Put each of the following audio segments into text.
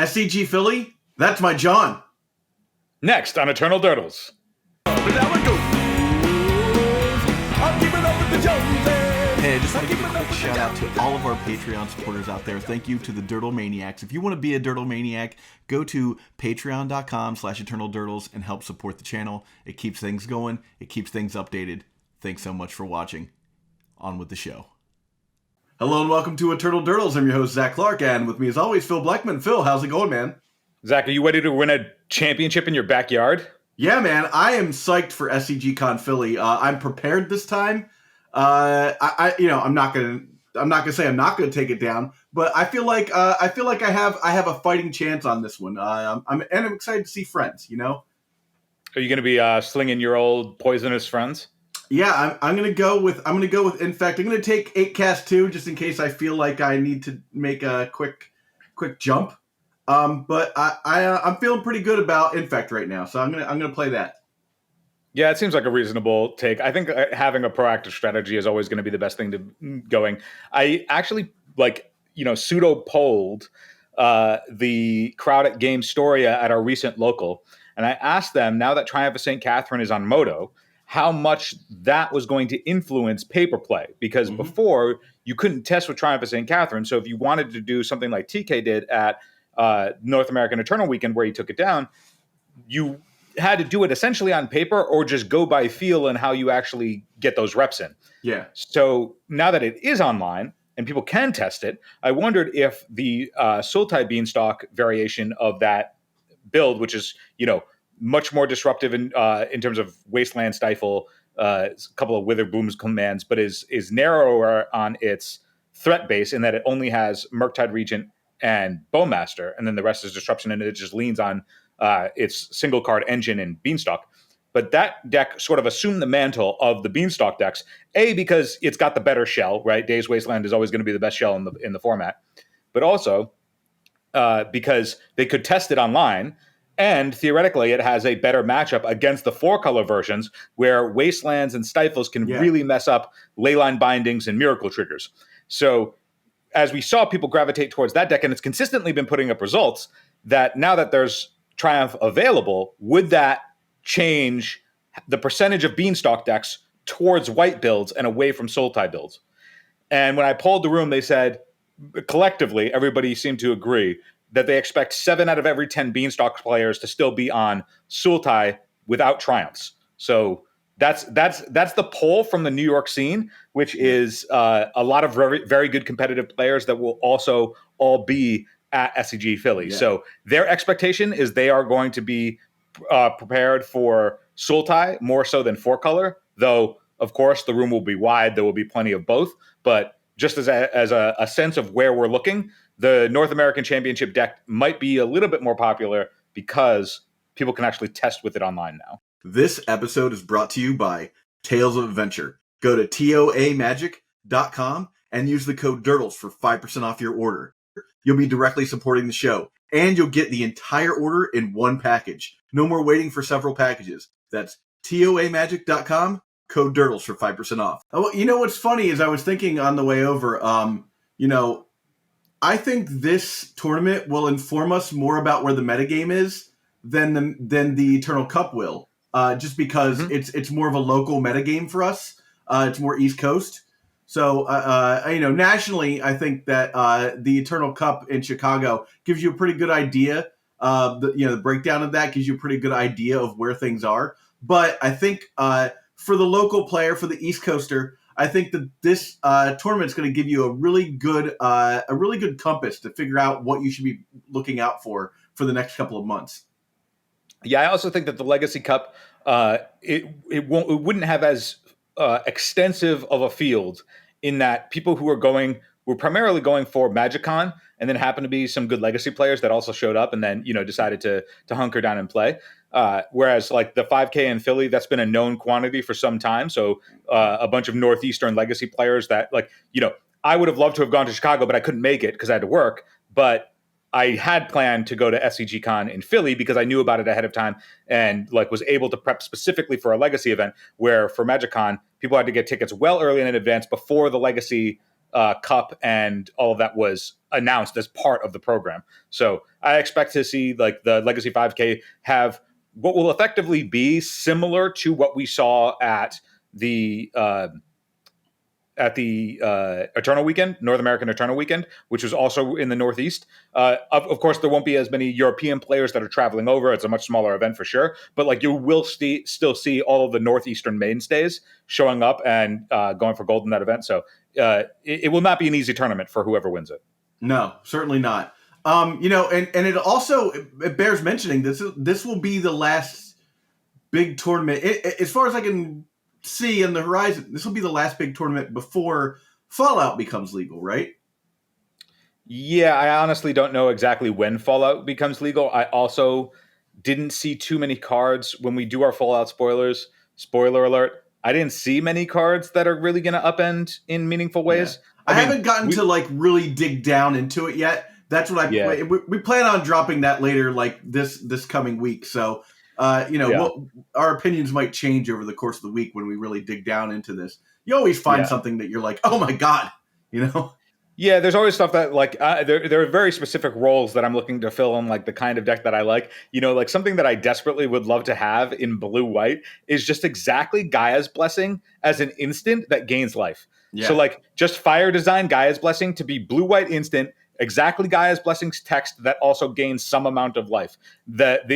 SCG Philly, that's my John. Next on Eternal Durdles. Hey, I just want to give a quick shout out to all of our Patreon supporters out there. Thank you to the Durdle Maniacs. If you want to be a Durdle Maniac, go to patreon.com/eternaldurdles and help support the channel. It keeps things going. It keeps things updated. Thanks so much for watching. On with the show. Hello and welcome to Eternal Durdles. I'm your host, Zach Clark, and with me as always, Phil Blackman. Phil, how's it going, man? Zach, are you ready to win a championship in your backyard? Yeah, man. I am psyched for SCGCON Philly. I'm prepared this time. I'm not gonna say I'm not gonna take it down, but I feel like I have a fighting chance on this one. I'm excited to see friends. You know, Are you going to be slinging your old poisonous friends? Yeah, I'm gonna go with. In fact, I'm gonna take 8 cast 2 just in case I feel like I need to make a quick jump. But I'm feeling pretty good about Infect right now, so I'm gonna play that. Yeah, it seems like a reasonable take. I think having a proactive strategy is always going to be the best thing to going. I actually pseudo polled the crowd at Game Storia at our recent local, and I asked them, now that Triumph of St. Catherine is on Moto, how much that was going to influence paper play, because before you couldn't test with Triumph of St. Catherine. So if you wanted to do something like TK did at North American Eternal Weekend, where he took it down, you had to do it essentially on paper or just go by feel and how you actually get those reps in. Yeah. So now that it is online and people can test it, I wondered if the Sultai Beanstalk variation of that build, which is, much more disruptive in terms of Wasteland Stifle, a couple of Wither Booms commands, but is narrower on its threat base in that it only has Murktide Regent and Bowmaster, and then the rest is Disruption, and it just leans on its single card engine and Beanstalk. But that deck sort of assumed the mantle of the Beanstalk decks, because it's got the better shell, right? Days Wasteland is always going to be the best shell in the format, but also because they could test it online, and theoretically it has a better matchup against the 4-color versions where Wastelands and Stifles can really mess up Leyline Bindings and Miracle Triggers. So as we saw people gravitate towards that deck, and it's consistently been putting up results, that now that there's Triumph available, would that change the percentage of Beanstalk decks towards white builds and away from Sultai builds? And when I polled the room, they said, collectively, everybody seemed to agree that they expect 7 out of every 10 Beanstalk players to still be on Sultai without Triumphs. So that's the poll from the New York scene, which is a lot of very, very good competitive players that will also all be at SCG Philly. Yeah. So their expectation is they are going to be prepared for Sultai more so than 4-color, though, of course, the room will be wide. There will be plenty of both. But just as a sense of where we're looking, the North American Championship deck might be a little bit more popular because people can actually test with it online now. This episode is brought to you by Tales of Adventure. Go to toamagic.com and use the code Durdles for 5% off your order. You'll be directly supporting the show, and you'll get the entire order in one package. No more waiting for several packages. That's toamagic.com, code Durdles for 5% off. Oh, what's funny is I was thinking on the way over, I think this tournament will inform us more about where the metagame is than the Eternal Cup will, just because it's more of a local metagame for us. It's more East Coast. So, nationally, I think that the Eternal Cup in Chicago gives you a pretty good idea. The breakdown of that gives you a pretty good idea of where things are. But I think for the local player, for the East Coaster, I think that this tournament is going to give you a really good compass to figure out what you should be looking out for the next couple of months. Yeah, I also think that the Legacy Cup it wouldn't have as extensive of a field, in that people who were primarily going for MagicCon, and then happened to be some good Legacy players that also showed up and then decided to hunker down and play. Whereas like the 5K in Philly, that's been a known quantity for some time. So a bunch of Northeastern Legacy players that I would have loved to have gone to Chicago, but I couldn't make it because I had to work. But I had planned to go to SCGCON in Philly because I knew about it ahead of time and was able to prep specifically for a Legacy event, where for MagicCon, people had to get tickets well early in advance before the Legacy Cup and all of that was announced as part of the program. So I expect to see like the Legacy 5K have what will effectively be similar to what we saw at the Eternal Weekend, North American Eternal Weekend, which was also in the Northeast. Of course, there won't be as many European players that are traveling over. It's a much smaller event for sure, but like you will still see all of the Northeastern mainstays showing up and going for gold in that event. So it will not be an easy tournament for whoever wins it. No, certainly not. And it also it bears mentioning this will be the last big tournament as far as I can see in the horizon. This will be the last big tournament before Fallout becomes legal, right? Yeah, I honestly don't know exactly when Fallout becomes legal. I also didn't see too many cards when we do our Fallout spoilers. Spoiler alert. I didn't see many cards that are really going to upend in meaningful ways. Yeah. I haven't gotten to like really dig down into it yet. That's what we plan on dropping that later, like this coming week. So, our opinions might change over the course of the week when we really dig down into this. You always find something that you're like, oh my God, Yeah, there's always stuff that like there are very specific roles that I'm looking to fill in, like the kind of deck that I like. Like something that I desperately would love to have in blue-white is just exactly Gaia's Blessing as an instant that gains life. Yeah. So like just fire design Gaia's Blessing to be blue-white instant, exactly Gaia's Blessing's text that also gains some amount of life. That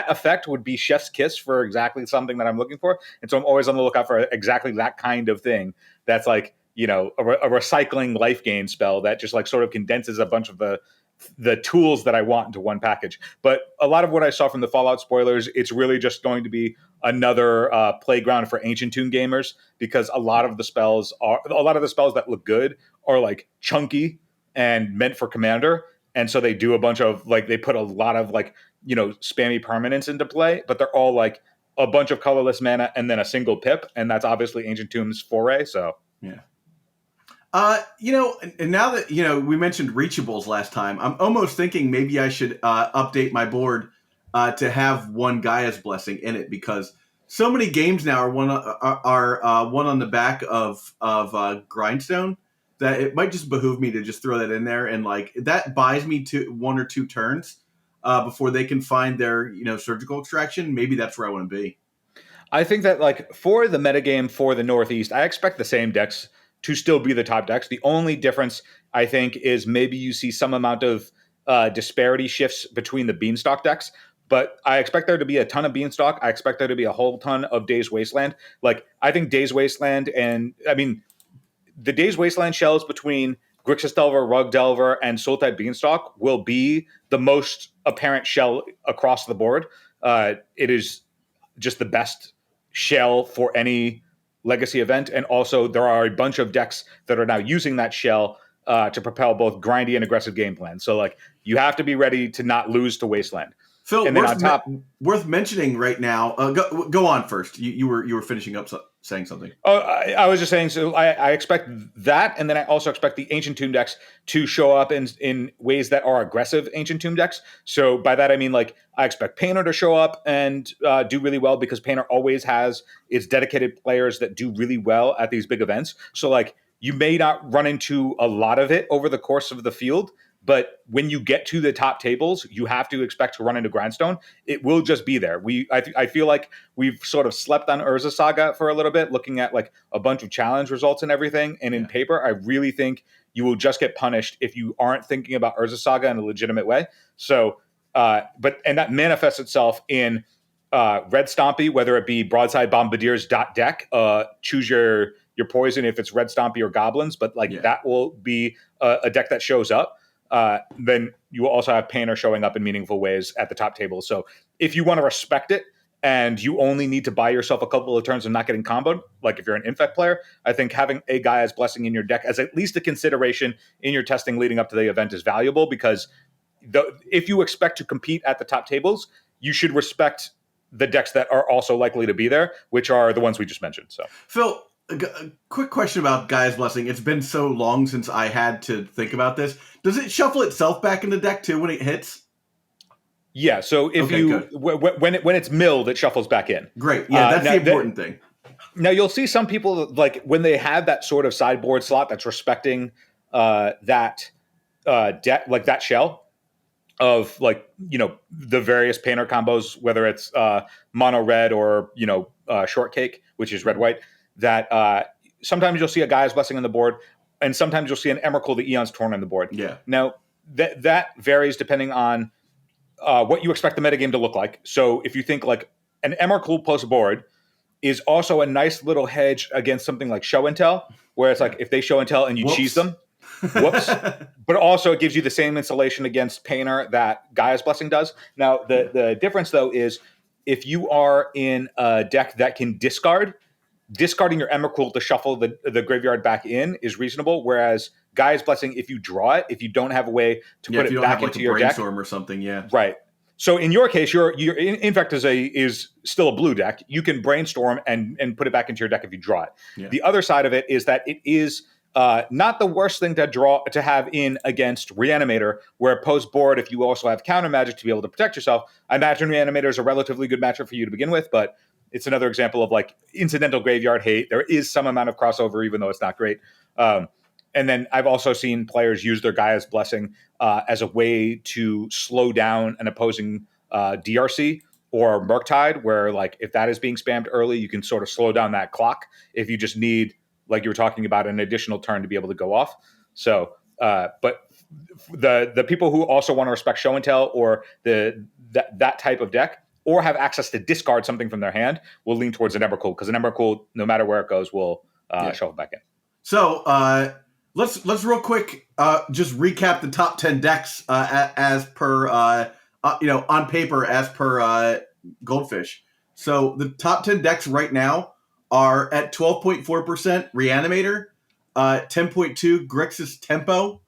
effect would be Chef's Kiss for exactly something that I'm looking for. And so I'm always on the lookout for exactly that kind of thing that's like, a recycling life gain spell that just like sort of condenses a bunch of the tools that I want into one package. But a lot of what I saw from the Fallout spoilers, it's really just going to be another playground for Ancient Tomb gamers, because a lot of the spells that look good are like chunky and meant for commander. And so they do a bunch of like, they put a lot of like, spammy permanents into play, but they're all like a bunch of colorless mana and then a single pip. And that's obviously Ancient Tomb's foray. So, yeah. And now that, we mentioned reachables last time, I'm almost thinking maybe I should update my board to have one Gaia's Blessing in it, because so many games now are one on the back of Grindstone that it might just behoove me to just throw that in there, and like that buys me to 1 or 2 turns before they can find their surgical extraction. Maybe that's where I want to be. I think that like for the metagame for the Northeast, I expect the same decks to still be the top decks. The only difference, I think, is maybe you see some amount of disparity shifts between the Beanstalk decks. But I expect there to be a ton of Beanstalk. I expect there to be a whole ton of Days Wasteland. Like, I think Days Wasteland the Days Wasteland shells between Grixis Delver, Rug Delver, and Sultai Beanstalk will be the most apparent shell across the board. It is just the best shell for any Legacy event, and also there are a bunch of decks that are now using that shell to propel both grindy and aggressive game plans. So like you have to be ready to not lose to Wasteland. Phil, and then on top, worth mentioning right now. Go on first. You were finishing up saying something. Oh, I was just saying. So I expect that, and then I also expect the Ancient Tomb decks to show up in ways that are aggressive Ancient Tomb decks. So by that I mean like I expect Painter to show up and do really well, because Painter always has its dedicated players that do really well at these big events. So like you may not run into a lot of it over the course of the field, but when you get to the top tables, you have to expect to run into Grindstone. It will just be there. I feel like we've sort of slept on Urza Saga for a little bit, looking at like a bunch of challenge results and everything. And in paper, I really think you will just get punished if you aren't thinking about Urza Saga in a legitimate way. So, and that manifests itself in Red Stompy, whether it be Broadside Bombardiers .deck, choose your poison if it's Red Stompy or Goblins, but that will be a deck that shows up. Then you will also have Painter showing up in meaningful ways at the top table. So if you want to respect it and you only need to buy yourself a couple of turns and not getting comboed, like if you're an Infect player, I think having a Gaia's Blessing in your deck as at least a consideration in your testing leading up to the event is valuable, because if you expect to compete at the top tables, you should respect the decks that are also likely to be there, which are the ones we just mentioned. So, Phil, a quick question about Gaia's Blessing. It's been so long since I had to think about this. Does it shuffle itself back in the deck too when it hits? Yeah. So if when it's milled, it shuffles back in. Great. Yeah, that's the important thing. Now you'll see some people like when they have that sort of sideboard slot that's respecting that deck, like that shell of like the various painter combos, whether it's mono red or shortcake, which is red white. That sometimes you'll see a Gaia's Blessing on the board, and sometimes you'll see an Emrakul, the Eon's Torn on the board. Yeah. Now that varies depending on what you expect the metagame to look like. So if you think like an Emrakul plus board is also a nice little hedge against something like show and tell, where it's like if they show and tell and you cheese them, whoops. But also it gives you the same insulation against Painter that Gaia's Blessing does. Now the difference though is if you are in a deck that can discarding your Emrakul to shuffle the graveyard back in is reasonable, whereas Gaia's Blessing, if you draw it, if you don't have a way to put it back into your deck, brainstorm or something, yeah, right. So in your case, your Infect is still a blue deck. You can brainstorm and put it back into your deck if you draw it. Yeah. The other side of it is that it is not the worst thing to have in against Reanimator, where post board, if you also have counter magic to be able to protect yourself, I imagine Reanimator is a relatively good matchup for you to begin with, but it's another example of like incidental graveyard hate. There is some amount of crossover, even though it's not great. And then I've also seen players use their Gaia's Blessing as a way to slow down an opposing DRC or Murktide, where like if that is being spammed early, you can sort of slow down that clock if you just need, like you were talking about, an additional turn to be able to go off. So, but the people who also want to respect show and tell or that type of deck, or have access to discard something from their hand, will lean towards an Emrakul, because an Emrakul, no matter where it goes, will shuffle back in. So let's real quick just recap the top 10 decks as per on paper as per Goldfish. So the top 10 decks right now are at 12.4% Reanimator, 10.2 Grixis Tempo,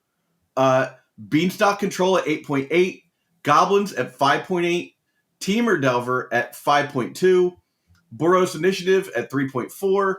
Beanstalk Control at 8.8, Goblins at 5.8, Teamer Delver at 5.2, Boros Initiative at 3.4,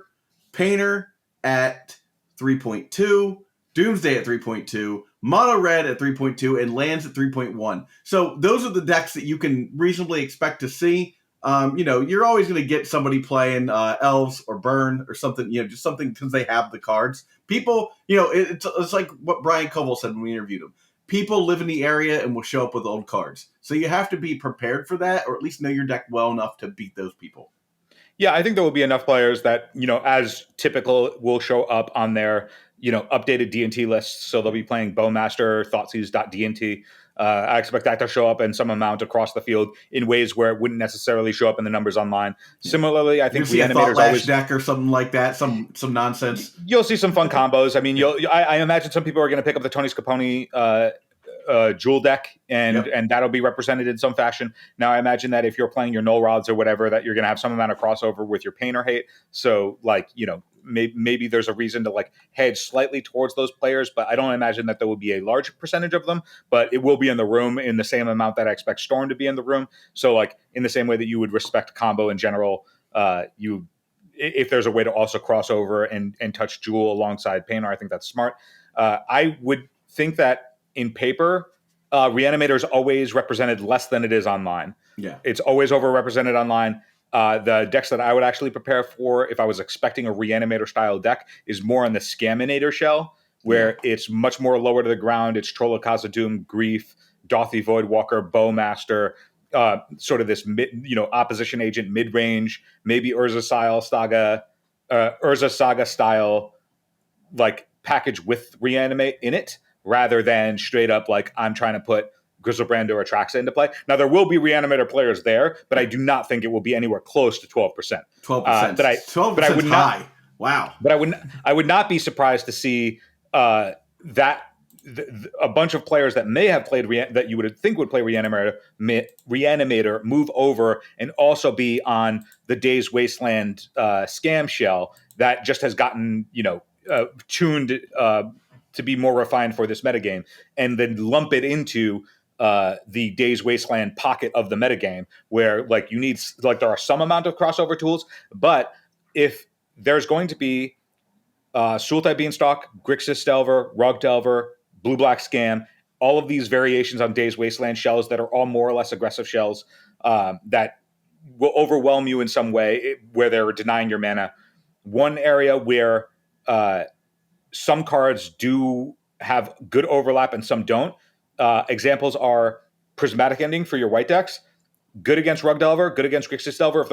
Painter at 3.2, Doomsday at 3.2, Mono Red at 3.2, and Lands at 3.1. So those are the decks that you can reasonably expect to see. You're always going to get somebody playing Elves or Burn or something, just something because they have the cards. People, it's like what Brian Koval said when we interviewed him. People live in the area and will show up with old cards. So you have to be prepared for that, or at least know your deck well enough to beat those people. Yeah, I think there will be enough players that, as typical, will show up on their, updated D&T lists. So they'll be playing Bowmaster, Thoughtseize.dnt. I expect that to show up in some amount across the field in ways where it wouldn't necessarily show up in the numbers online. Yeah. Similarly, I think Reanimator's always deck or something like that, some nonsense. You'll see some fun combos. I mean, I imagine some people are going to pick up the Tony Scapone Jewel deck, and that'll be represented in some fashion. Now, I imagine that if you're playing your Null Rods or whatever, that you're going to have some amount of crossover with your Painter hate. So, maybe there's a reason to hedge slightly towards those players, but I don't imagine that there will be a large percentage of them. But it will be in the room in the same amount that I expect Storm to be in the room. So, in the same way that you would respect combo in general, if there's a way to also cross over and touch Jewel alongside Painter, I think that's smart. I would think that in paper, Reanimator is always represented less than it is online. Yeah, it's always overrepresented online. The decks that I would actually prepare for, if I was expecting a Reanimator style deck, is more on the Scaminator shell, where it's much more lower to the ground. It's Troll of Khazad-dûm, Grief, Dauthi Voidwalker, Bowmaster, sort of this opposition agent mid range, maybe Urza Saga style package with Reanimate in it, rather than straight up I'm trying to put Griselbrand or Atraxa into play. Now, there will be Reanimator players there, but I do not think it will be anywhere close to 12%. 12%. 12% I would high. Not, wow. But I would not be surprised to see a bunch of players that may have played that you would think would play Reanimator move over and also be on the Days Wasteland scam shell that just has gotten tuned to be more refined for this metagame, and then lump it into the Days Wasteland pocket of the metagame, where you need there are some amount of crossover tools, but if there's going to be Sultai Beanstalk, Grixis Delver, Rug Delver, Blue Black Scam, all of these variations on Days Wasteland shells that are all more or less aggressive shells that will overwhelm you in some way where they're denying your mana. one area where some cards do have good overlap and some don't. Examples are Prismatic Ending for your white decks. Good against Rug Delver, good against Grixis Delver if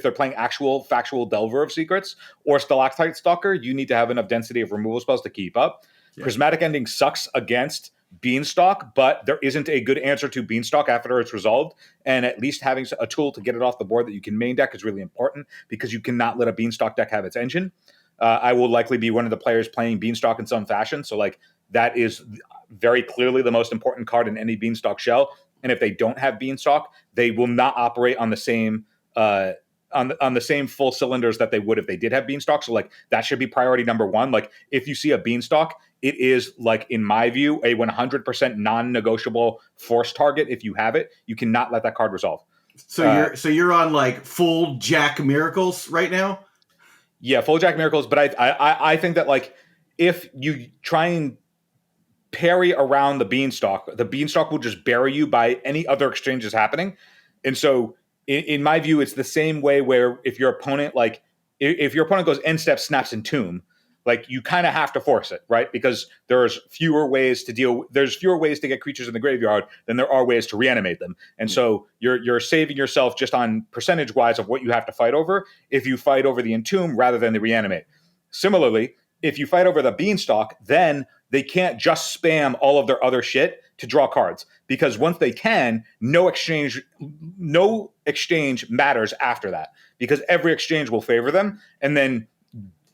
they're playing actual factual Delver of Secrets, or Stalactite Stalker. You need to have enough density of removal spells to keep up. Yeah. Prismatic Ending sucks against Beanstalk, but there isn't a good answer to Beanstalk after it's resolved, and at least having a tool to get it off the board that you can main deck is really important, because you cannot let a Beanstalk deck have its engine. I will likely be one of the players playing Beanstalk in some fashion, so like that is very clearly the most important card in any Beanstalk shell. And if they don't have Beanstalk, they will not operate on the same on the same full cylinders that they would if they did have Beanstalk. So like that should be priority number one. Like if you see a Beanstalk, it is like, in my view, a 100% non-negotiable force target. If you have it, you cannot let that card resolve. So you're on like full Jack Miracles right now. Yeah, full Jack Miracles. But I think that like if you try and parry around the Beanstalk will just bury you by any other exchanges happening. And so in my view, it's the same way where if your opponent goes end step, snaps, and tomb, like you kind of have to force it, right? Because there's fewer ways to get creatures in the graveyard than there are ways to reanimate them. And so you're saving yourself just on percentage wise of what you have to fight over if you fight over the entomb rather than the reanimate. Similarly, if you fight over the Beanstalk, then they can't just spam all of their other shit to draw cards, because once they can, no exchange matters after that, because every exchange will favor them, and then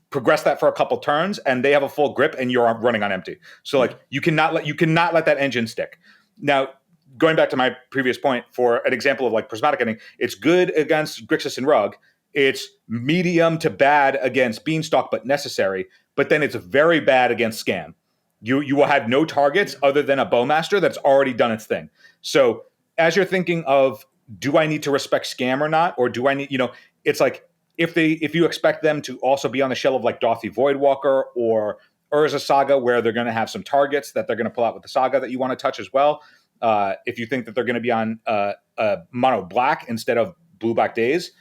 progress that for a couple turns, and they have a full grip, and you're running on empty. So like you cannot let that engine stick. Now, going back to my previous point, for an example of like Prismatic Ending, it's good against Grixis and Rug. It's medium to bad against Beanstalk, but necessary. But then it's very bad against Scam. You will have no targets other than a Bowmaster that's already done its thing. So as you're thinking of, do I need to respect Scam or not? Or do I need, it's like, if you expect them to also be on the shell of like Dauthi Voidwalker or Urza Saga, where they're going to have some targets that they're going to pull out with the Saga that you want to touch as well. If you think that they're going to be on mono black instead of blue-black Days,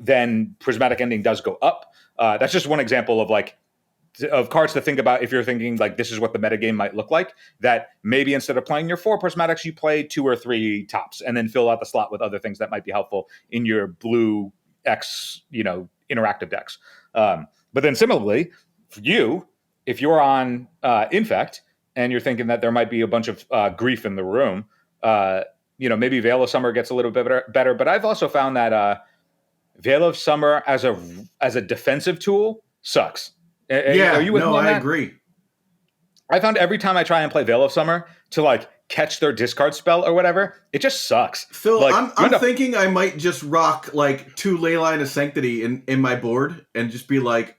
then Prismatic Ending does go up. That's just one example of cards to think about if you're thinking like this is what the metagame might look like, that maybe instead of playing your 4 Prismatics, you play 2 or 3 tops and then fill out the slot with other things that might be helpful in your blue X, interactive decks. But then similarly, for you, if you're on Infect and you're thinking that there might be a bunch of grief in the room, maybe Veil of Summer gets a little bit better. But I've also found that Veil of Summer as a defensive tool sucks. Are you with me on that? I agree. I found every time I try and play Veil of Summer to like catch their discard spell or whatever, it just sucks. Phil, like, I'm thinking I might just rock like 2 Leyline of Sanctity in my board and just be like,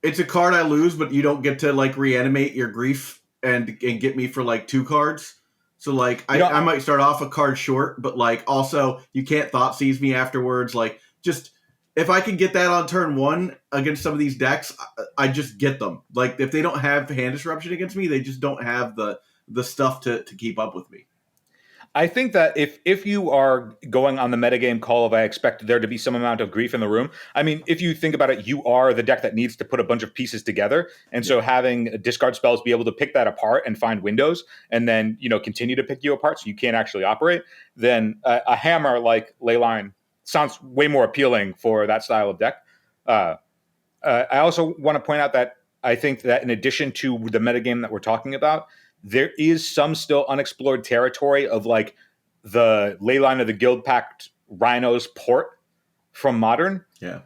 it's a card I lose, but you don't get to like reanimate your grief and get me for like 2 cards. So like I might start off a card short, but like also you can't thought seize me afterwards. Like just if I can get that on turn 1 against some of these decks, I just get them. Like if they don't have hand disruption against me, they just don't have the stuff to keep up with me. I think that if you are going on the metagame call of I expect there to be some amount of grief in the room, I mean, if you think about it, you are the deck that needs to put a bunch of pieces together. And so having discard spells be able to pick that apart and find windows and then, continue to pick you apart so you can't actually operate, then a hammer like Leyline sounds way more appealing for that style of deck. I also want to point out that I think that in addition to the metagame that we're talking about, there is some still unexplored territory of like the Leyline of the Guild Pact Rhinos port from Modern. Yeah.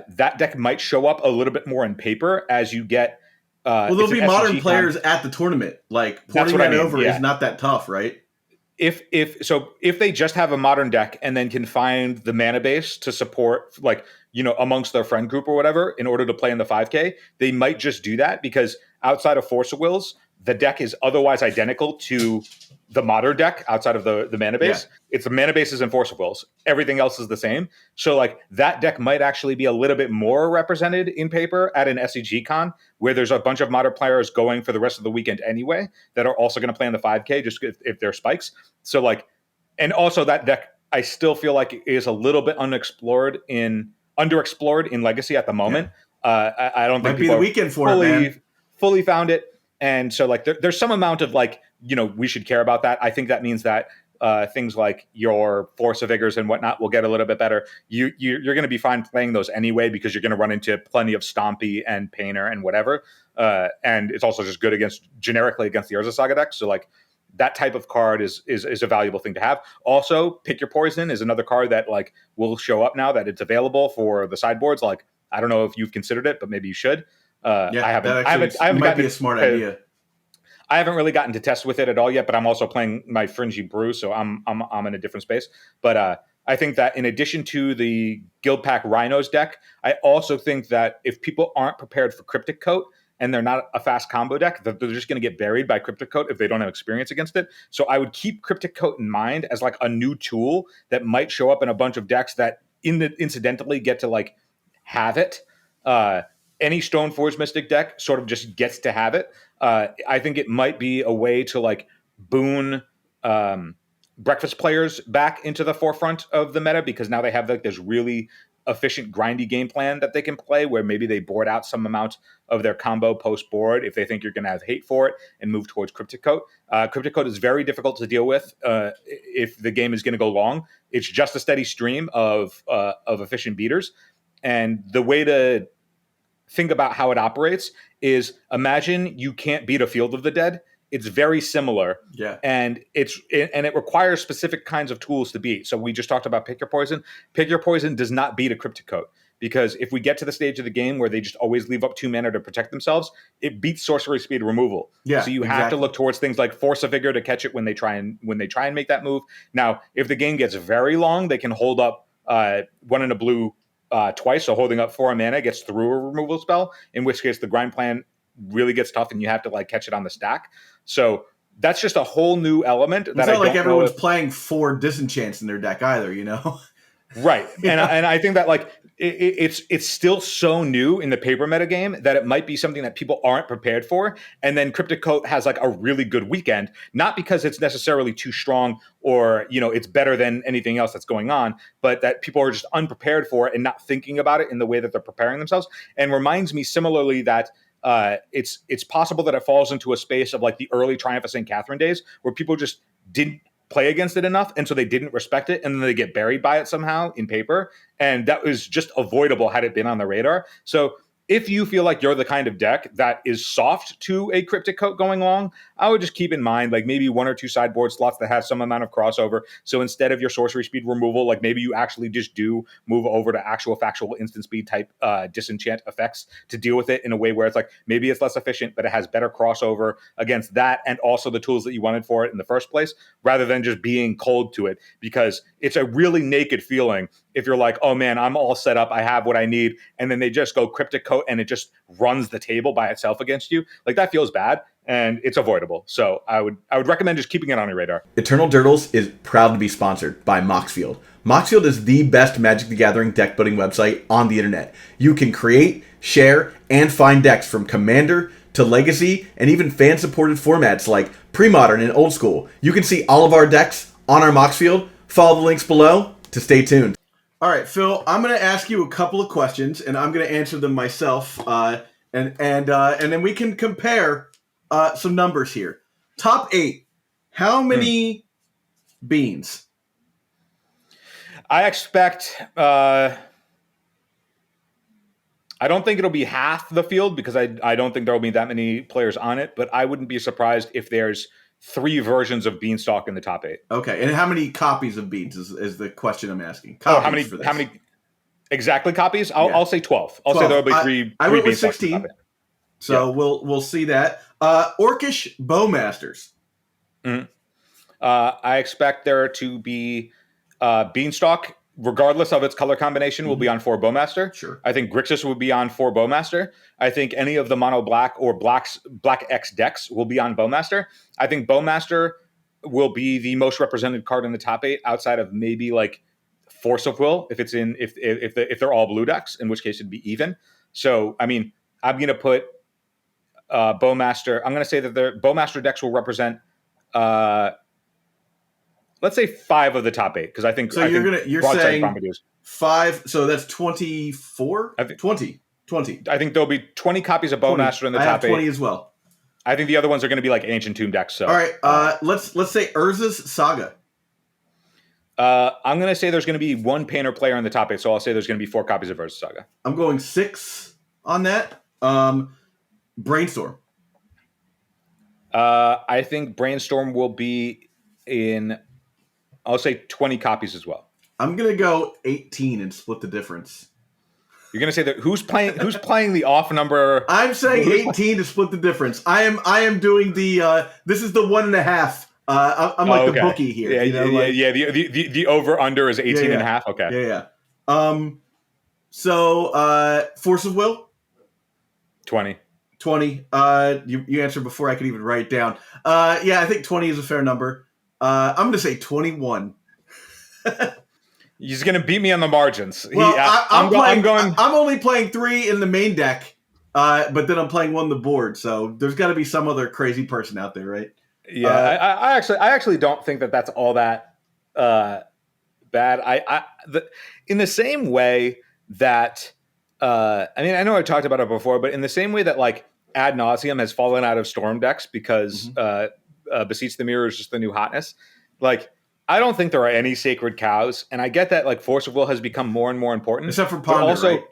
That deck might show up a little bit more in paper as you get. There'll be Modern players at the tournament. Like porting that over is not that tough, right? If they just have a Modern deck and then can find the mana base to support amongst their friend group or whatever in order to play in the 5K, they might just do that, because outside of Force of Wills, the deck is otherwise identical to the Modern deck outside of the mana base. Yeah. It's the mana bases and Force of Wills. Everything else is the same. So like that deck might actually be a little bit more represented in paper at an SCGCON, where there's a bunch of Modern players going for the rest of the weekend anyway that are also going to play in the 5K just if they're spikes. So like, and also that deck I still feel like is a little bit unexplored in underexplored in Legacy at the moment. I don't think might be the weekend for it, man. Fully found it. And so like there's some amount of like, we should care about that. I think that means that things like your Force of Vigors and whatnot will get a little bit better. You're going to be fine playing those anyway, because you're going to run into plenty of Stompy and Painter and whatever. And it's also just good generically against the Urza Saga deck. So like that type of card is a valuable thing to have. Also, Pick Your Poison is another card that like will show up now that it's available for the sideboards. Like, I don't know if you've considered it, but maybe you should. I haven't might be a smart idea. I haven't really gotten to test with it at all yet, but I'm also playing my Fringy Brew, so I'm in a different space. But I think that in addition to the Guild Pack Rhinos deck, I also think that if people aren't prepared for Cryptic Coat and they're not a fast combo deck, that they're just going to get buried by Cryptic Coat if they don't have experience against it. So I would keep Cryptic Coat in mind as like a new tool that might show up in a bunch of decks that incidentally get to like have it. Any Stoneforge Mystic deck sort of just gets to have it. I think it might be a way to like boon breakfast players back into the forefront of the meta, because now they have like this really efficient grindy game plan that they can play, where maybe they board out some amount of their combo post board if they think you're going to have hate for it, and move towards Cryptic Coat. Cryptic Coat is very difficult to deal with if the game is going to go long. It's just a steady stream of efficient beaters, and the way to think about how it operates is, imagine you can't beat a Field of the Dead. It's very similar. Yeah. And it requires specific kinds of tools to beat. So we just talked about Pick Your Poison. Pick Your Poison does not beat a Cryptic Coat, because if we get to the stage of the game where they just always leave up 2 mana to protect themselves, it beats sorcery speed removal. Yeah. So you have to look towards things like Force of Vigor to catch it when they try and make that move. Now, if the game gets very long, they can hold up 1 in a blue twice, so holding up 4 mana gets through a removal spell, in which case the grind plan really gets tough and you have to like catch it on the stack. So that's just a whole new element. It's not like everyone's playing 4 disenchants in their deck either, Right. And I think that like it's still so new in the paper metagame that it might be something that people aren't prepared for. And then Cryptic Coat has like a really good weekend, not because it's necessarily too strong or, it's better than anything else that's going on, but that people are just unprepared for it and not thinking about it in the way that they're preparing themselves. And reminds me similarly that it's possible that it falls into a space of like the early Triumph of St. Catherine days, where people just didn't play against it enough, and so they didn't respect it, and then they get buried by it somehow in paper, and that was just avoidable had it been on the radar. So if you feel like you're the kind of deck that is soft to a Cryptic Coat going long, I would just keep in mind like maybe 1 or 2 sideboard slots that have some amount of crossover. So instead of your sorcery speed removal, like maybe you actually just do move over to actual factual instant speed type disenchant effects to deal with it in a way where it's like maybe it's less efficient, but it has better crossover against that and also the tools that you wanted for it in the first place, rather than just being cold to it, because it's a really naked feeling if you're like, oh man, I'm all set up, I have what I need, and then they just go Cryptic Coat and it just runs the table by itself against you. Like that feels bad, and it's avoidable. So I would recommend just keeping it on your radar. Eternal Durdles is proud to be sponsored by Moxfield. Moxfield is the best Magic the Gathering deck building website on the internet. You can create, share, and find decks from Commander to Legacy, and even fan-supported formats like Pre-Modern and Old School. You can see all of our decks on our Moxfield. Follow the links below to stay tuned. All right, Phil, I'm going to ask you a couple of questions, and I'm going to answer them myself, and then we can compare some numbers here. Top 8. How many beans? I expect. I don't think it'll be half the field, because I don't think there will be that many players on it. But I wouldn't be surprised if there's 3 versions of Beanstalk in the top 8. Okay, and how many copies of beans is the question I'm asking? Copies how many exactly copies? I'll say 12. I'll say there'll be 3. I went with Beanstalks 16. So we'll see that. Orcish Bowmasters. Mm-hmm. I expect there to be Beanstalk, regardless of its color combination, will be on 4 Bowmaster. Sure. I think Grixis will be on 4 Bowmaster. I think any of the mono black or black X decks will be on Bowmaster. I think Bowmaster will be the most represented card in the top 8, outside of maybe like Force of Will if they're all blue decks, in which case it'd be even. So I mean, I'm going to put Bowmaster. I'm going to say that the Bowmaster decks will represent let's say 5 of the top 8, because I think so. You're broadside saying bombardiers. 5. So that's 24. 20. I think there'll be 20 copies of Bowmaster in the I top have 20 8 as well. I think the other ones are going to be like Ancient Tomb decks. So all right, let's say Urza's Saga. I'm going to say there's going to be 1 Painter player in the top 8, so I'll say there's going to be 4 copies of Urza's Saga. I'm going 6 on that. Brainstorm. I think Brainstorm will be in, I'll say 20 copies as well. I'm going to go 18 and split the difference. You're going to say that who's playing the off number? I'm saying 18 to split the difference. I am doing the this is the 1.5. I'm like the bookie here. Yeah, the over under is 18 and a half. Okay. Yeah. So Force of Will? 20. 20. You answered before I could even write it down. I think 20 is a fair number. I'm going to say 21. He's going to beat me on the margins. Well, I'm only playing 3 in the main deck, but then I'm playing 1 on the board. So there's got to be some other crazy person out there, right? Yeah, I actually don't think that that's all that bad. In the same way that I know I talked about it before, but in the same way that like Ad Nauseam has fallen out of Storm decks because Beseech the Mirror is just the new hotness, like. I don't think there are any sacred cows, and I get that like Force of Will has become more and more important. Except for Ponder, right?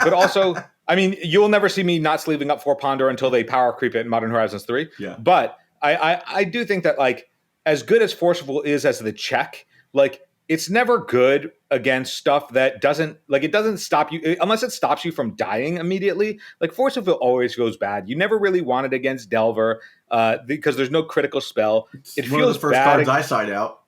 But also, I mean, you'll never see me not sleeving up for Ponder until they power creep it in Modern Horizons 3. Yeah. But I do think that like as good as Force of Will is as the check, like it's never good against stuff that doesn't stop you unless it stops you from dying immediately. Like Force of Will always goes bad. You never really want it against Delver because there's no critical spell. It feels one of the first cards I side out.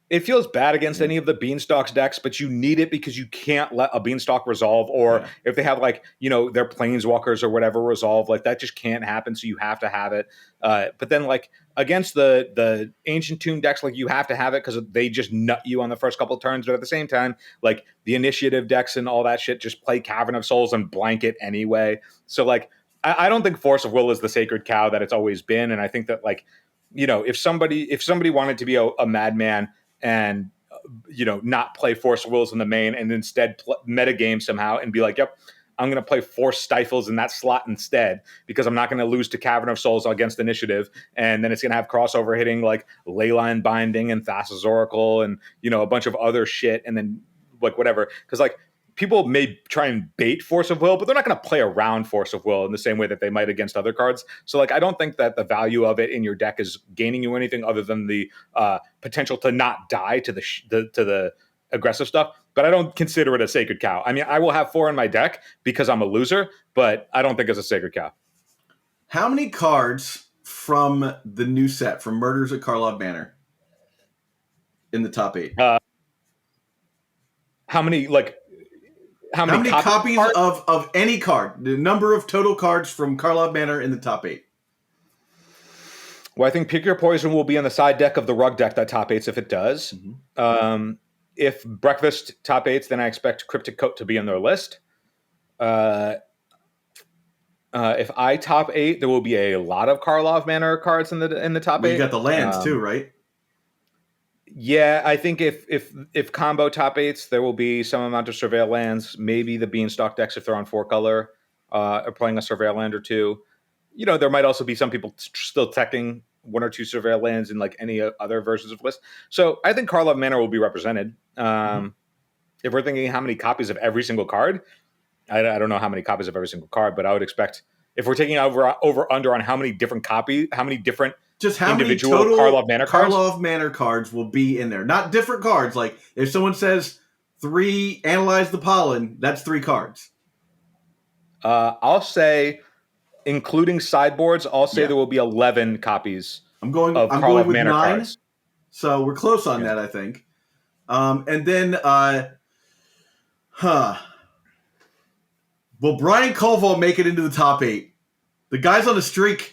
It feels bad against any of the Beanstalks decks, but you need it because you can't let a Beanstalk resolve, or if they have like, their Planeswalkers or whatever resolve, like that just can't happen, so you have to have it. But then like against the Ancient Tomb decks, like you have to have it because they just nut you on the first couple of turns, but at the same time, like the Initiative decks and all that shit just play Cavern of Souls and blanket anyway. So like, I don't think Force of Will is the sacred cow that it's always been, and I think that like, if somebody wanted to be a madman and not play Force of Wills in the main and instead metagame somehow and be like, yep, I'm going to play 4 Stifles in that slot instead because I'm not going to lose to Cavern of Souls against Initiative, and then it's going to have crossover hitting like Leyline Binding and Thassa's Oracle and a bunch of other shit, and then like whatever, because like people may try and bait Force of Will, but they're not going to play around Force of Will in the same way that they might against other cards. So like, I don't think that the value of it in your deck is gaining you anything other than the potential to not die to the aggressive stuff. But I don't consider it a sacred cow. I mean, I will have 4 in my deck because I'm a loser, but I don't think it's a sacred cow. How many cards from the new set, from Murders at Karlov Manor, in the top 8? How many copies of any card? The number of total cards from Karlov Manor in the top 8. Well, I think Pick Your Poison will be on the side deck of the Rug deck that top 8s if it does. Mm-hmm. If Breakfast top 8s, then I expect Cryptic Coat to be on their list. If I top 8, there will be a lot of Karlov Manor cards in the top 8. You got the lands too, right? Yeah, I think if combo top 8s, there will be some amount of Surveil lands. Maybe the Beanstalk decks, if they're on 4-color, are playing a Surveil land or 2. There might also be some people still teching 1 or 2 Surveil lands in like any other versions of list. So I think Karlov Manor will be represented. If we're thinking how many copies of every single card, I don't know how many copies of every single card, but I would expect if we're taking over under on how many different just how individual many total Karlov Manor cards will be in there. Not different cards. Like if someone says 3 Analyze the Pollen, that's 3 cards. I'll say, including sideboards, there will be 11 copies. I'm going with Manor 9. Cards. So we're close on that, I think. And then, will Brian Koval make it into the top 8? The guy's on a streak.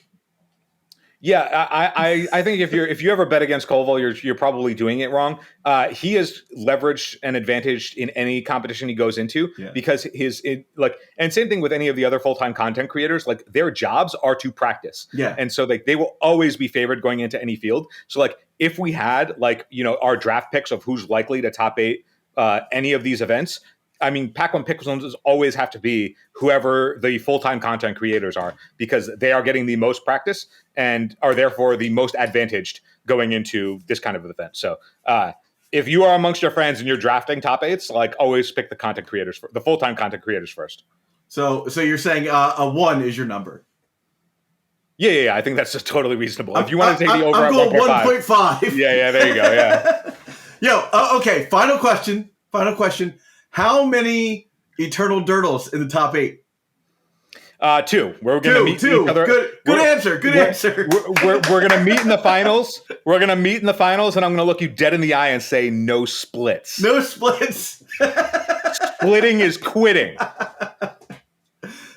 Yeah, I think if you ever bet against Koval, you're probably doing it wrong. He is leveraged and advantaged in any competition he goes into because and same thing with any of the other full-time content creators. Like their jobs are to practice, and so they will always be favored going into any field. So like if we had like, our draft picks of who's likely to top 8 any of these events, I mean, Pack 1 pick zones always have to be whoever the full-time content creators are, because they are getting the most practice and are therefore the most advantaged going into this kind of event. So if you are amongst your friends and you're drafting top 8s, like always pick the content creators, the full-time content creators first. So you're saying a 1 is your number? Yeah. I think that's just totally reasonable. If you want to take the over I'm at going 1.5. Yeah, there you go. Yeah. Yo, okay. Final question. How many Eternal Durdles in the top 8? 2. We're going to meet each other. Good answer. We're going to meet in the finals. We're going to meet in the finals, and I'm going to look you dead in the eye and say no splits. No splits. Splitting is quitting.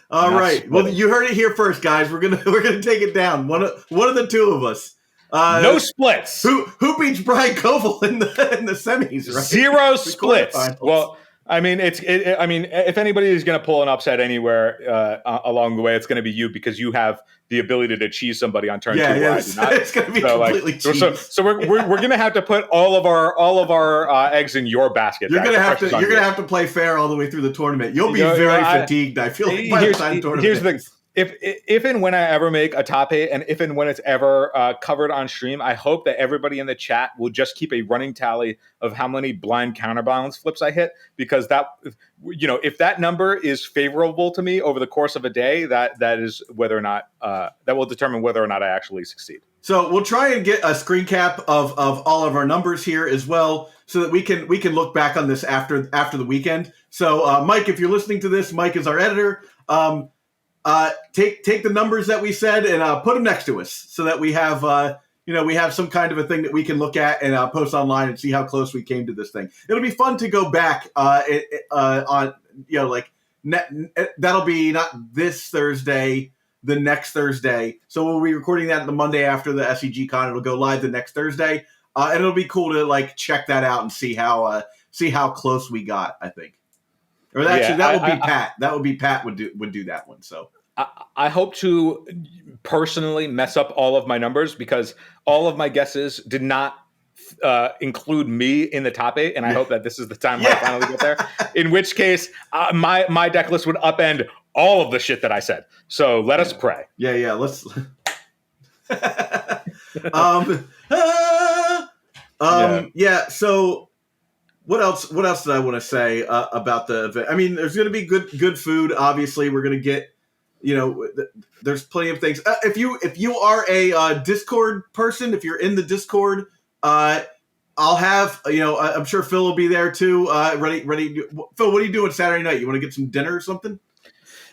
All right. Well, you heard it here first, guys. We're gonna take it down. One of the two of us. No splits. Who beats Brian Koval in the semis? Right? 0 splits. Well, I mean, if anybody is going to pull an upset anywhere along the way, it's going to be you, because you have the ability to cheese somebody on turn 2. Yeah, it's going to be completely cheese. So we're going to have to put all of our eggs in your basket. You're going to have to play fair all the way through the tournament. You'll be very fatigued, I feel like, by the time the tournament. Here's the thing. If and when I ever make a top 8, and if and when it's ever covered on stream, I hope that everybody in the chat will just keep a running tally of how many blind counterbalance flips I hit, because that, if that number is favorable to me over the course of a day, that is whether or not that will determine whether or not I actually succeed. So we'll try and get a screen cap of all of our numbers here as well, so that we can look back on this after the weekend. So Mike, if you're listening to this, Mike is our editor. Take the numbers that we said and put them next to us, so that we have we have some kind of a thing that we can look at and post online and see how close we came to this thing. It'll be fun to go back on that'll be not this Thursday, the next Thursday. So we'll be recording that the Monday after the SCGCON. It'll go live the next Thursday, and it'll be cool to like check that out and see how close we got, I think. Or actually, that would be Pat. That would be Pat would do that one. So I hope to personally mess up all of my numbers, because all of my guesses did not include me in the top 8, and I hope that this is the time when I finally get there. In which case, my deck list would upend all of the shit that I said. So let us pray. Yeah. Let's. So. What else did I want to say about the event? I mean, there's going to be good food. Obviously, we're going to get, there's plenty of things. If you are a Discord person, if you're in the Discord, I'll have, I'm sure Phil will be there too. Ready. Phil, what are you doing Saturday night? You want to get some dinner or something?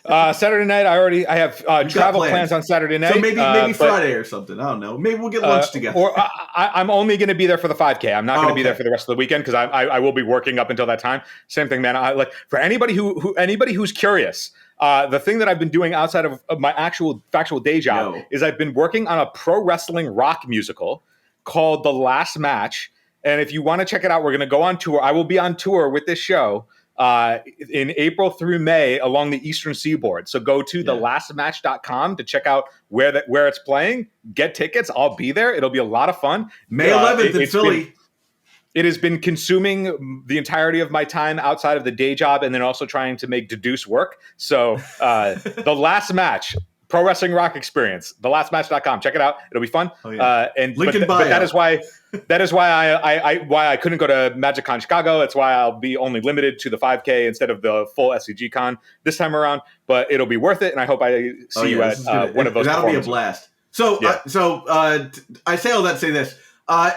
Saturday night, I have travel plans on Saturday night. So maybe Friday or something. I don't know. Maybe we'll get lunch together. Or I'm only going to be there for the 5K. I'm not going to be there for the rest of the weekend, because I will be working up until that time. Same thing, man. I like, for anybody who's curious, the thing that I've been doing outside of my actual factual day job is I've been working on a pro wrestling rock musical called The Last Match. And if you want to check it out, we're going to go on tour. I will be on tour with this show in April through May along the Eastern Seaboard. So go to thelastmatch.com to check out where it's playing. Get tickets. I'll be there. It'll be a lot of fun. May 11th in Philly. It has been consuming the entirety of my time outside of the day job, and then also trying to make deduce work. So The Last Match, pro wrestling rock experience, thelastmatch.com. Check it out. It'll be fun. Oh, yeah. But that is why I couldn't go to MagicCon Chicago. It's why I'll be only limited to the 5K instead of the full SCGCon this time around. But it'll be worth it, and I hope I see you at one of those. That'll be a blast. So I say all that to say this: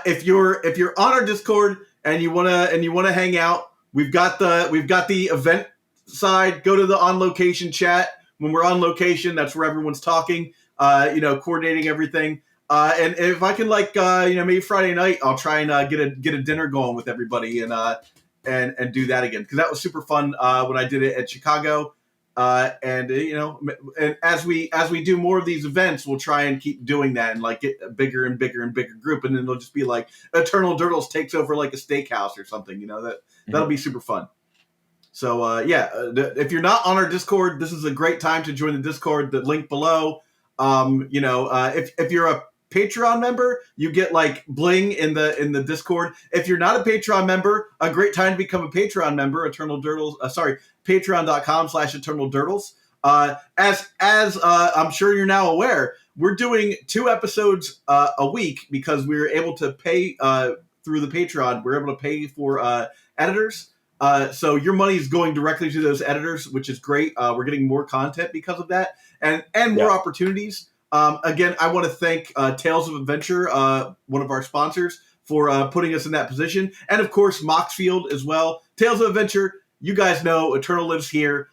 if you're on our Discord and you wanna hang out, we've got the event side. Go to the on location chat. When we're on location, that's where everyone's talking, coordinating everything. And if I can, maybe Friday night, I'll try and get a dinner going with everybody and do that again, because that was super fun when I did it at Chicago. And as we do more of these events, we'll try and keep doing that and get a bigger and bigger and bigger group, and then it'll just be like Eternal Durdles takes over like a steakhouse or something. That'll be super fun. So, if you're not on our Discord, this is a great time to join the Discord. The link below. If you're a Patreon member, you get like bling in the Discord. If you're not a Patreon member, a great time to become a Patreon member. Patreon.com/Eternal Durdles. As I'm sure you're now aware, we're doing 2 episodes a week because we were able to pay through the Patreon. We're able to pay for editors. So your money is going directly to those editors, which is great. We're getting more content because of that, and more opportunities. Again, I want to thank Tales of Adventure, one of our sponsors, for putting us in that position, and of course Moxfield as well. Tales of Adventure, you guys know Eternal lives here.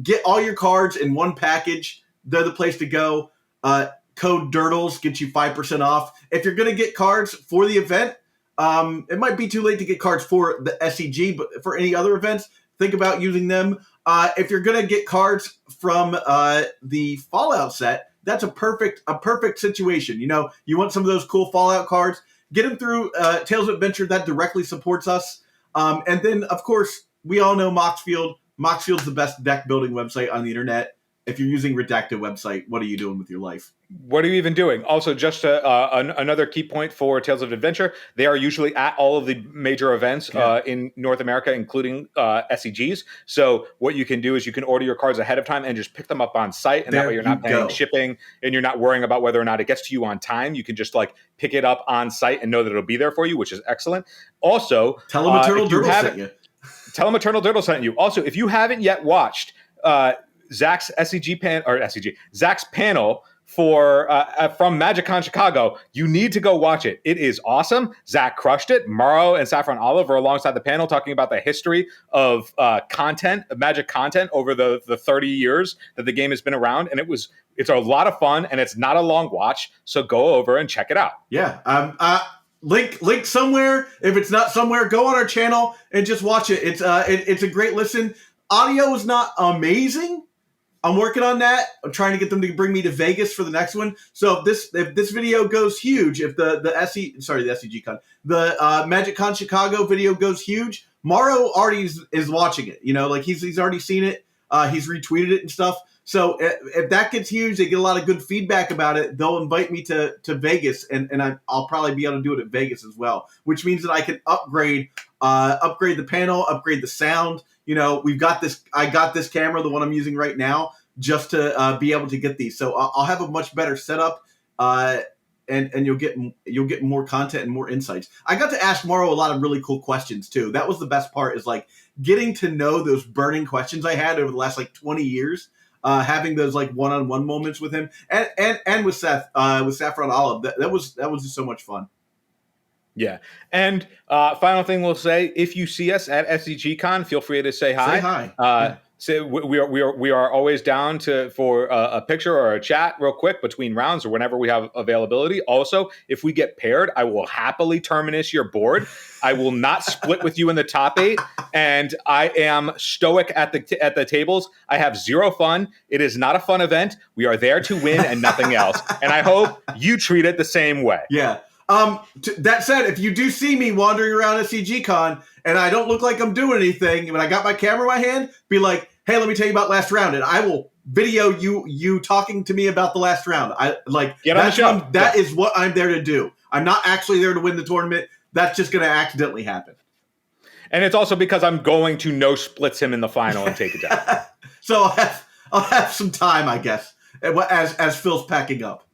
Get all your cards in one package. They're the place to go. Code Durdles gets you 5% off. If you're going to get cards for the event, it might be too late to get cards for the SCG, but for any other events, think about using them. If you're going to get cards from the Fallout set, that's a perfect situation. You know, you want some of those cool Fallout cards, get them through Tales of Adventure. That directly supports us. And then, of course, we all know Moxfield. Moxfield's the best deck building website on the internet. If you're using redacted website, what are you doing with your life? What are you even doing? Also, just another key point for Tales of Adventure, they are usually at all of the major events in North America, including SCGs. So what you can do is you can order your cards ahead of time and just pick them up on site. And that way you're not paying shipping and you're not worrying about whether or not it gets to you on time. You can just like pick it up on site and know that it'll be there for you, which is excellent. Also, tell them Eternal Durdles sent you. Tell them Eternal Durdles sent you. Also, if you haven't yet watched Zach's Zach's panel for from MagicCon Chicago, you need to go watch it. It is awesome. Zach crushed it. Morrow and Saffron Olive are alongside the panel talking about the history of content, of Magic content over the 30 years that the game has been around, and it's a lot of fun, and it's not a long watch. So go over and check it out. Yeah. Link somewhere. If it's not somewhere, go on our channel and just watch it. It's a great listen. Audio is not amazing. I'm working on that. I'm trying to get them to bring me to Vegas for the next one. So if this video goes huge, if the SCGCON, the MagicCon Chicago video goes huge, Morrow already is watching it. You know, like he's already seen it. He's retweeted it and stuff. So if that gets huge, they get a lot of good feedback about it. They'll invite me to Vegas, and I'll probably be able to do it at Vegas as well, which means that I can upgrade the panel, upgrade the sound. You know, I got this camera, the one I'm using right now, just to be able to get these. So I'll have a much better setup, and you'll get more content and more insights. I got to ask Morrow a lot of really cool questions too. That was the best part, is like getting to know those burning questions I had over the last like 20 years. Having those like one-on-one moments with him and with Seth, with Saffron Olive, that was just so much fun. Yeah. And final thing we'll say, if you see us at SCGCON, feel free to say hi. Say hi. Say we are always down for a picture or a chat real quick between rounds or whenever we have availability. Also, if we get paired, I will happily terminus your board. I will not split with you in the top 8, and I am stoic at the tables. I have zero fun. It is not a fun event. We are there to win and nothing else. And I hope you treat it the same way. Yeah. That said, if you do see me wandering around SCGCON and I don't look like I'm doing anything, when I got my camera in my hand, be like, hey, let me tell you about last round, and I will video you talking to me about the last round. Get on the show. That is what I'm there to do. I'm not actually there to win the tournament. That's just going to accidentally happen. And it's also because I'm going to no splits him in the final and take it down. So I'll have some time, I guess, as Phil's packing up.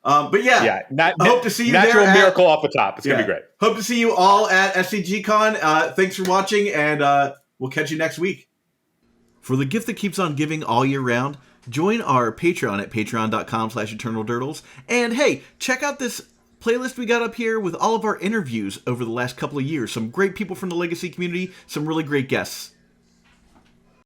But yeah, I hope to see you natural there. Miracle off the top. It's going to be great. Hope to see you all at SCGCON. Thanks for watching, and we'll catch you next week. For the gift that keeps on giving all year round, join our Patreon at patreon.com/EternalDurdles. And hey, check out this playlist we got up here with all of our interviews over the last couple of years. Some great people from the Legacy community, some really great guests.